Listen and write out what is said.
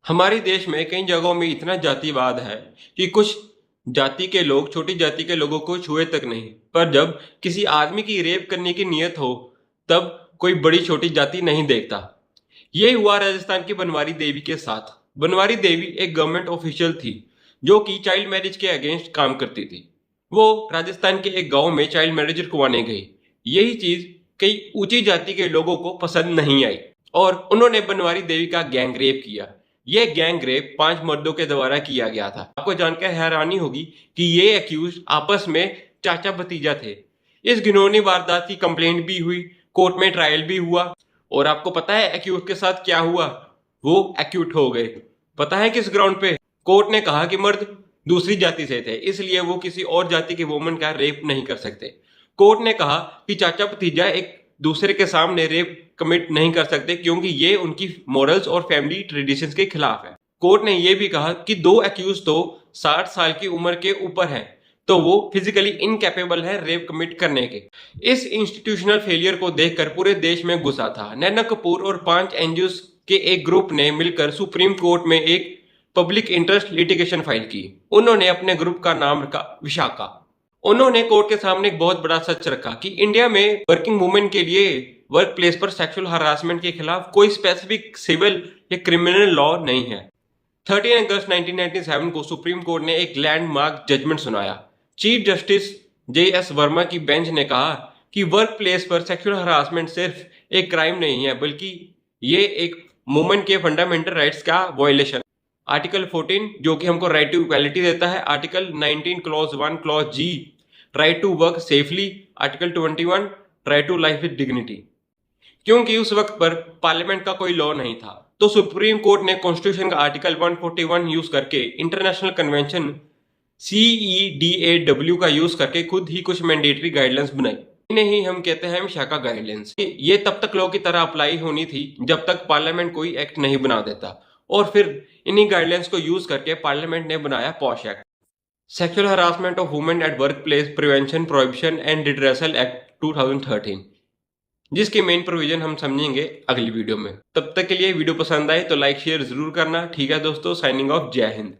हमारे देश में कई जगहों में इतना जातिवाद है कि कुछ जाति के लोग छोटी जाति के लोगों को छुए तक नहीं, पर जब किसी आदमी की रेप करने की नियत हो तब कोई बड़ी छोटी जाति नहीं देखता। ये हुआ राजस्थान की बनवारी देवी के साथ। बनवारी देवी एक गवर्नमेंट ऑफिशियल थी जो कि चाइल्ड मैरिज के अगेंस्ट काम करती थी। वो राजस्थान के एक गांव में चाइल्ड मैरिज रुकवाने गई। यही चीज कई ऊंची जाति के लोगों को पसंद नहीं आई और उन्होंने बनवारी देवी का गैंग रेप किया। यह गैंग रेप 5 मर्दों के द्वारा किया गया था। आपको जानकर हैरानी होगी कि ये एक्यूज आपस में चाचा भतीजा थे। इस घिनौनी वारदात की कंप्लेंट भी हुई, कोर्ट में ट्रायल भी हुआ और आपको पता है एक्यूज के साथ क्या हुआ? वो एक्यूट हो गए। पता है किस ग्राउंड पे? कोर्ट ने कहा कि मर्द दूसरी जाति से थे, इसलिए वो किसी और जाति के वुमन का रेप नहीं कर सकते। कोर्ट ने कहा कि चाचा भतीजा एक दूसरे के सामने रेप कमिट नहीं कर सकते क्योंकि ये उनकी मॉरल्स और फैमिली ट्रेडिशंस के खिलाफ है। कोर्ट ने यह भी कहा कि 2 एक्यूज तो 60 साल की उम्र के ऊपर हैं, तो वो फिजिकली इनकैपेबल है रेप कमिट करने के। इस इंस्टीट्यूशनल फेलियर को देखकर पूरे देश में गुस्सा था। नैना कपूर और 5 एनजीओज के एक ग्रुप ने मिलकर सुप्रीम कोर्ट में एक पब्लिक इंटरेस्ट लिटिगेशन फाइल की। उन्होंने अपने ग्रुप का नाम रखा विशाखा। उन्होंने कोर्ट के सामने एक बहुत बड़ा सच रखा कि इंडिया में वर्किंग वुमेन के लिए वर्क प्लेस पर सेक्सुअल हरासमेंट के खिलाफ कोई स्पेसिफिक सिविल या क्रिमिनल लॉ नहीं है। 13 अगस्त 1997 को सुप्रीम कोर्ट ने एक लैंडमार्क जजमेंट सुनाया। चीफ जस्टिस JS वर्मा की बेंच ने कहा कि वर्क प्लेस पर सेक्सुअल हरासमेंट सिर्फ एक क्राइम नहीं है, बल्कि ये एक वुमेन के फंडामेंटल राइट्स का वायलेशन। आर्टिकल 14 जो कि हमको राइट टू इक्वालिटी देता है, article 19 clause 1 clause G right to work safely, article 21 right to life with dignity. क्योंकि उस वक्त पर पार्लियामेंट का कोई लॉ नहीं था, तो सुप्रीम कोर्ट ने कॉन्स्टिट्यूशन का आर्टिकल 141 यूज करके इंटरनेशनल कन्वेंशन CEDAW का यूज करके खुद ही कुछ मैंडेटरी गाइडलाइंस बनाई। इन्हें ही हम कहते हैं विशाखा गाइडलाइंस। ये तब तक लॉ की तरह अप्लाई होनी थी जब तक पार्लियामेंट कोई एक्ट नहीं बना देता, और फिर इन्हीं गाइडलाइंस को यूज करके पार्लियामेंट ने बनाया posh act, sexual harassment of women at work place prevention prohibition and redressal act 2013, जिसके मेन प्रोविजन हम समझेंगे अगली वीडियो में। तब तक के लिए वीडियो पसंद आए तो लाइक शेयर जरूर करना। ठीक है दोस्तों, साइनिंग ऑफ, जय हिंद।